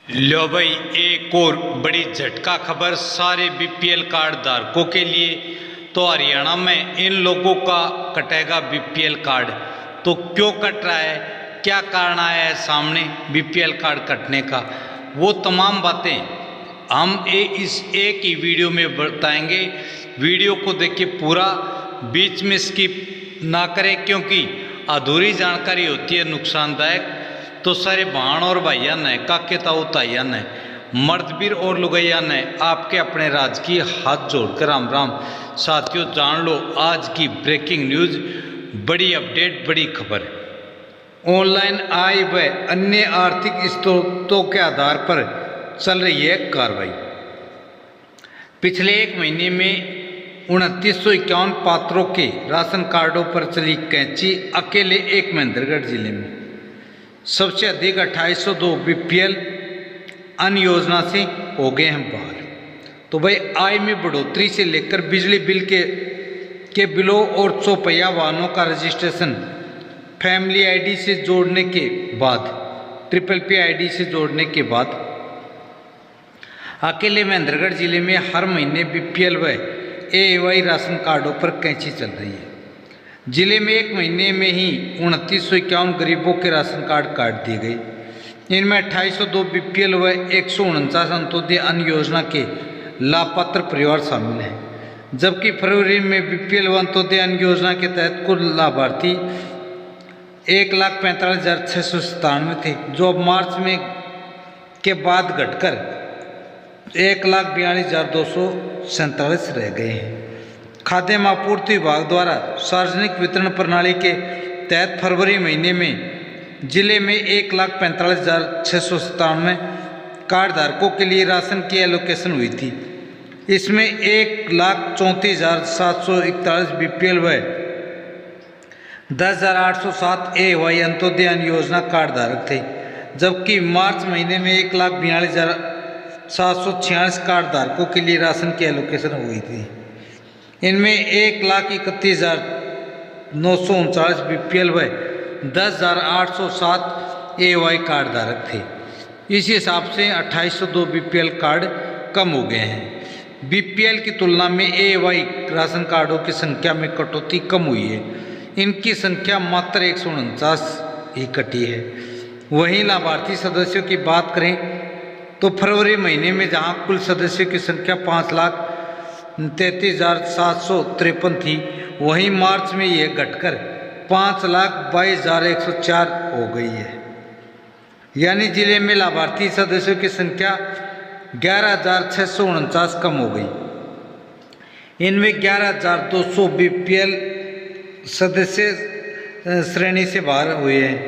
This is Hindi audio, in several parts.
लो भाई, एक और बड़ी झटका खबर सारे बीपीएल कार्ड धारकों के लिए। तो हरियाणा में इन लोगों का कटेगा बीपीएल कार्ड। तो क्यों कट रहा है, क्या कारण आया है सामने बीपीएल कार्ड कटने का, वो तमाम बातें हम इस एक ही वीडियो में बताएंगे। वीडियो को देखिए पूरा, बीच में स्किप ना करें, क्योंकि अधूरी जानकारी होती है नुकसानदायक। तो सारे बहन और भाइया ने, काके ताऊ ताइया ने, मर्दवीर और लुगैया ने आपके अपने राजकीय हाथ जोड़कर राम राम। साथियों, जान लो आज की ब्रेकिंग न्यूज, बड़ी अपडेट, बड़ी खबर। ऑनलाइन आय व अन्य आर्थिक स्रोतों के आधार पर चल रही है कार्रवाई। पिछले एक महीने में 2951 पात्रों के राशन कार्डों पर चली कैंची। अकेले एक महेंद्रगढ़ जिले में सबसे अधिक 2802 बीपीएल अन्य योजना से हो गए हैं बाहर। तो भाई, आय में बढ़ोतरी से लेकर बिजली बिल के बिलों और चौपहिया वाहनों का रजिस्ट्रेशन फैमिली आईडी से जोड़ने के बाद, PPP आईडी से जोड़ने के बाद, अकेले महेंद्रगढ़ जिले में हर महीने बीपीएल व एएवाई राशन कार्डों पर कैंची चल रही है। जिले में एक महीने में ही 2951 गरीबों के राशन कार्ड काट दिए गए। इनमें 2802 बीपीएल व 149 अंत्योदय अन्य योजना के लाभपात्र परिवार शामिल हैं। जबकि फरवरी में बीपीएल व अंत्योदय अन्य योजना के तहत कुल लाभार्थी 1,45,697 थे, जो अब मार्च में के बाद घटकर 1,42,247 रह गए हैं। खाद्य आपूर्ति विभाग द्वारा सार्वजनिक वितरण प्रणाली के तहत फरवरी महीने में जिले में 1,45,697 कार्ड धारकों के लिए राशन की एलोकेशन हुई थी। इसमें 1,34,741 बीपीएल व 10,807 एएवाई अंत्योदय अन्य योजना कार्ड धारक थे। जबकि मार्च महीने में 1,42,746 कार्ड धारकों के लिए राशन की एलोकेशन हुई थी। इनमें 1,31,939 बीपीएल व 10,807 एएवाई कार्ड धारक थे। इस हिसाब से 2802 बीपीएल कार्ड कम हो गए हैं। बीपीएल की तुलना में एएवाई राशन कार्डों की संख्या में कटौती कम हुई है। इनकी संख्या मात्र 149 ही कटी है। वहीं लाभार्थी सदस्यों की बात करें तो फरवरी महीने में जहां कुल सदस्यों की संख्या 5,33,753 थी, वहीं मार्च में यह घटकर 5,22,104 हो गई है। यानी जिले में लाभार्थी सदस्यों की संख्या 11,649 कम हो गई। इनमें 11,200 बीपीएल सदस्य श्रेणी से बाहर हुए हैं।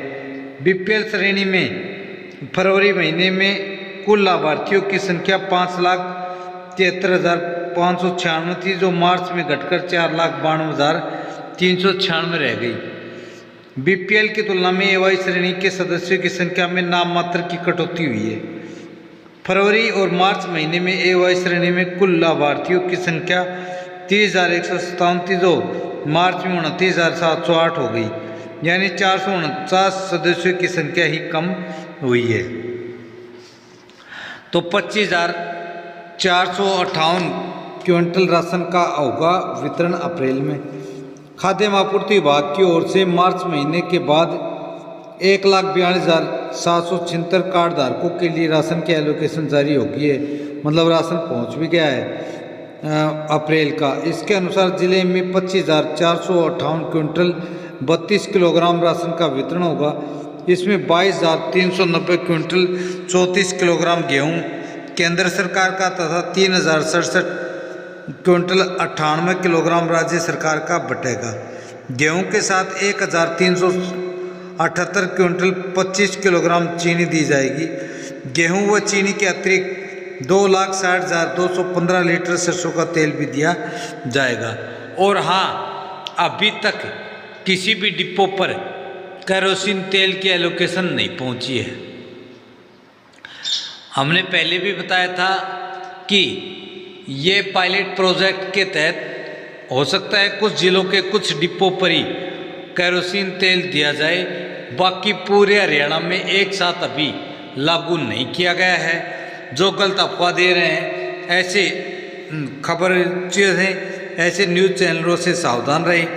बीपीएल श्रेणी में फरवरी महीने में कुल लाभार्थियों की संख्या 5,73,596 थी, जो मार्च में घटकर 4,92,396 रह गई। बीपीएल की तुलना में एएवाई श्रेणी के सदस्यों की संख्या में नाम मात्र की कटौती हुई है। फरवरी और मार्च महीने में एएवाई श्रेणी में कुल लाभार्थियों की संख्या 30,157 थी, जो मार्च में 29,708 हो गई। यानी 449 सदस्यों की संख्या ही कम हुई है। तो 25,458 क्विंटल राशन का होगा वितरण अप्रैल में। खाद्य आपूर्ति विभाग की ओर से मार्च महीने के बाद 1,42,776 कार्ड धारकों के लिए राशन की एलोकेशन जारी हो गई है। मतलब राशन पहुंच भी गया है अप्रैल का। इसके अनुसार जिले में 25,458 क्विंटल 32 किलोग्राम राशन का वितरण होगा। इसमें 22,390 क्विंटल 34 किलोग्राम गेहूं केंद्र सरकार का तथा 3,067 क्विंटल 98 किलोग्राम राज्य सरकार का बटेगा। गेहूं के साथ 1,378 क्विंटल 25 किलोग्राम चीनी दी जाएगी। गेहूं व चीनी के अतिरिक्त 2,60,215 लीटर सरसों का तेल भी दिया जाएगा। और हाँ, अभी तक किसी भी डिपो पर केरोसिन तेल की एलोकेशन नहीं पहुंची है। हमने पहले भी बताया था कि ये पायलट प्रोजेक्ट के तहत हो सकता है कुछ जिलों के कुछ डिपो पर ही केरोसिन तेल दिया जाए, बाकी पूरे हरियाणा में एक साथ अभी लागू नहीं किया गया है। जो गलत अफवाह दे रहे हैं ऐसे खबर से, ऐसे न्यूज़ चैनलों से सावधान रहें।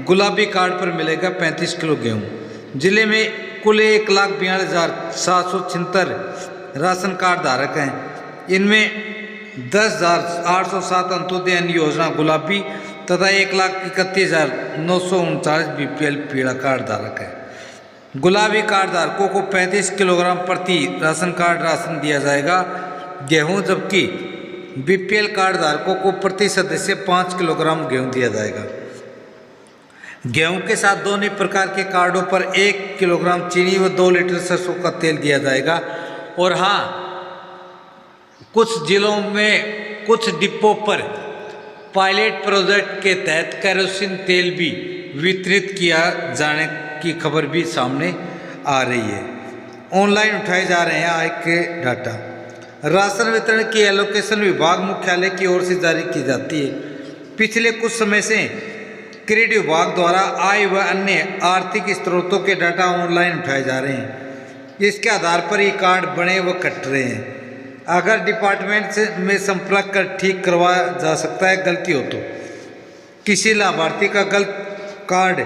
गुलाबी कार्ड पर मिलेगा 35 किलो गेहूँ। जिले में कुल 1,42,776 राशन कार्ड धारक हैं। इनमें 10,807 अंत्योदय अन्न योजना गुलाबी तथा 1,31,939 बीपीएल पीला कार्ड धारक है। गुलाबी कार्ड धारकों को 35 किलोग्राम प्रति राशन कार्ड राशन दिया जाएगा गेहूं, जबकि बीपीएल कार्ड धारकों को प्रति सदस्य 5 किलोग्राम गेहूं दिया जाएगा। गेहूं के साथ दोनों प्रकार के कार्डों पर 1 किलोग्राम चीनी व 2 लीटर सरसों का तेल दिया जाएगा। और हाँ, कुछ जिलों में कुछ डिपो पर पायलट प्रोजेक्ट के तहत केरोसिन तेल भी वितरित किया जाने की खबर भी सामने आ रही है। ऑनलाइन उठाए जा रहे हैं आय के डाटा। राशन वितरण की एलोकेशन विभाग मुख्यालय की ओर से जारी की जाती है। पिछले कुछ समय से क्रेडिट विभाग द्वारा आय व अन्य आर्थिक स्रोतों के डाटा ऑनलाइन उठाए जा रहे हैं। इसके आधार पर ही कार्ड बने व कट रहे हैं। अगर डिपार्टमेंट में संपर्क कर ठीक करवाया जा सकता है। गलती हो तो किसी लाभार्थी का गलत कार्ड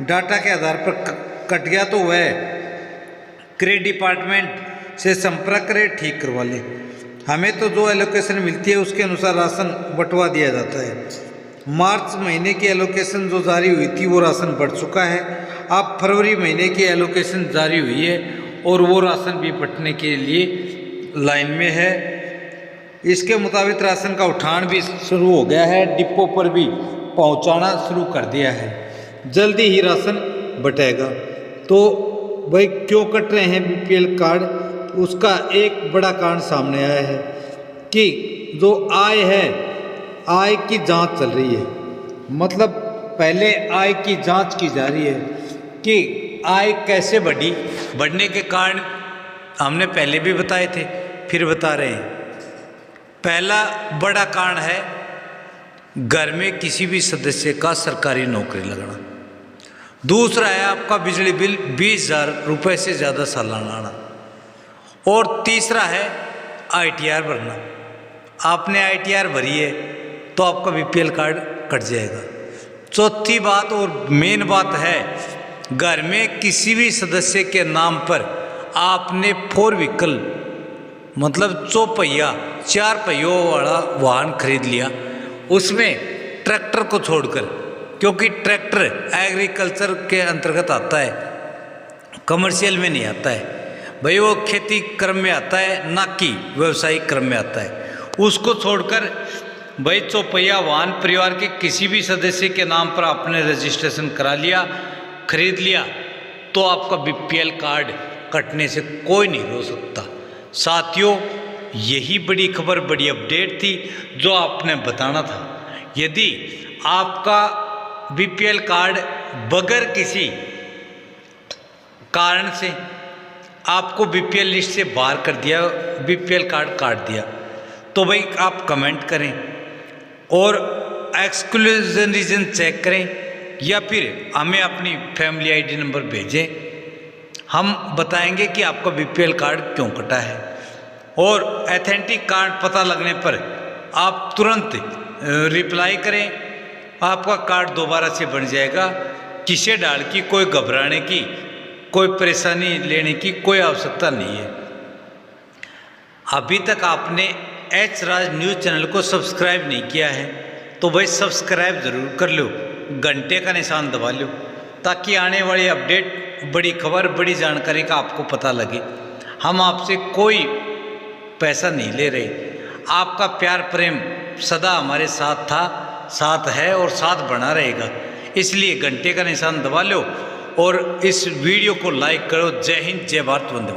डाटा के आधार पर कट गया तो वह क्रेडिट डिपार्टमेंट से संपर्क करें, ठीक करवा ले। हमें तो जो एलोकेशन मिलती है उसके अनुसार राशन बंटवा दिया जाता है। मार्च महीने की एलोकेशन जो जारी हुई थी वो राशन बढ़ चुका है। अब फरवरी महीने की एलोकेशन जारी हुई है और वो राशन भी बंटने के लिए लाइन में है। इसके मुताबिक राशन का उठान भी शुरू हो गया है, डिपो पर भी पहुंचाना शुरू कर दिया है। जल्दी ही राशन बटेगा। तो भाई क्यों कट रहे हैं बीपीएल कार्ड, उसका एक बड़ा कारण सामने आया है कि जो आय है, आय की जांच चल रही है। मतलब पहले आय की जांच की जा रही है कि आय कैसे बढ़ी। बढ़ने के कारण हमने पहले भी बताए थे, फिर बता रहे हैं। पहला बड़ा कारण है घर में किसी भी सदस्य का सरकारी नौकरी लगना। दूसरा है आपका बिजली बिल 20,000 रुपये से ज़्यादा सालाना आना। और तीसरा है आईटीआर भरना। आपने आईटीआर भरी है तो आपका बीपीएल कार्ड कट जाएगा। चौथी बात और मेन बात है, घर में किसी भी सदस्य के नाम पर आपने 4 व्हीकल मतलब चौपहिया 4 पहियों वाला वाहन खरीद लिया, उसमें ट्रैक्टर को छोड़कर, क्योंकि ट्रैक्टर एग्रीकल्चर के अंतर्गत आता है, कमर्शियल में नहीं आता है भाई, वो खेती क्रम में आता है ना कि व्यवसायिक क्रम में आता है। उसको छोड़कर भाई चौपहिया वाहन परिवार के किसी भी सदस्य के नाम पर आपने रजिस्ट्रेशन करा लिया, खरीद लिया, तो आपका बीपीएल कार्ड कटने से कोई नहीं रोक सकता। साथियों, यही बड़ी खबर, बड़ी अपडेट थी जो आपने बताना था। यदि आपका बीपीएल कार्ड बगैर किसी कारण से आपको बीपीएल लिस्ट से बाहर कर दिया, बीपीएल कार्ड काट दिया, तो भाई आप कमेंट करें और एक्सक्लूजन रीजन चेक करें या फिर हमें अपनी फैमिली आईडी नंबर भेजें। हम बताएंगे कि आपका बीपीएल कार्ड क्यों कटा है। और ऑथेंटिक कार्ड पता लगने पर आप तुरंत रिप्लाई करें, आपका कार्ड दोबारा से बन जाएगा। किसे डाल की कोई घबराने की, कोई परेशानी लेने की कोई आवश्यकता नहीं है। अभी तक आपने एच राज न्यूज़ चैनल को सब्सक्राइब नहीं किया है तो भाई सब्सक्राइब ज़रूर कर लो, घंटे का निशान दबा लो, ताकि आने वाली अपडेट, बड़ी खबर, बड़ी जानकारी का आपको पता लगे। हम आपसे कोई पैसा नहीं ले रहे, आपका प्यार प्रेम सदा हमारे साथ था, साथ है और साथ बना रहेगा। इसलिए घंटे का निशान दबा लो और इस वीडियो को लाइक करो। जय हिंद, जय भारत, वंदे मातरम।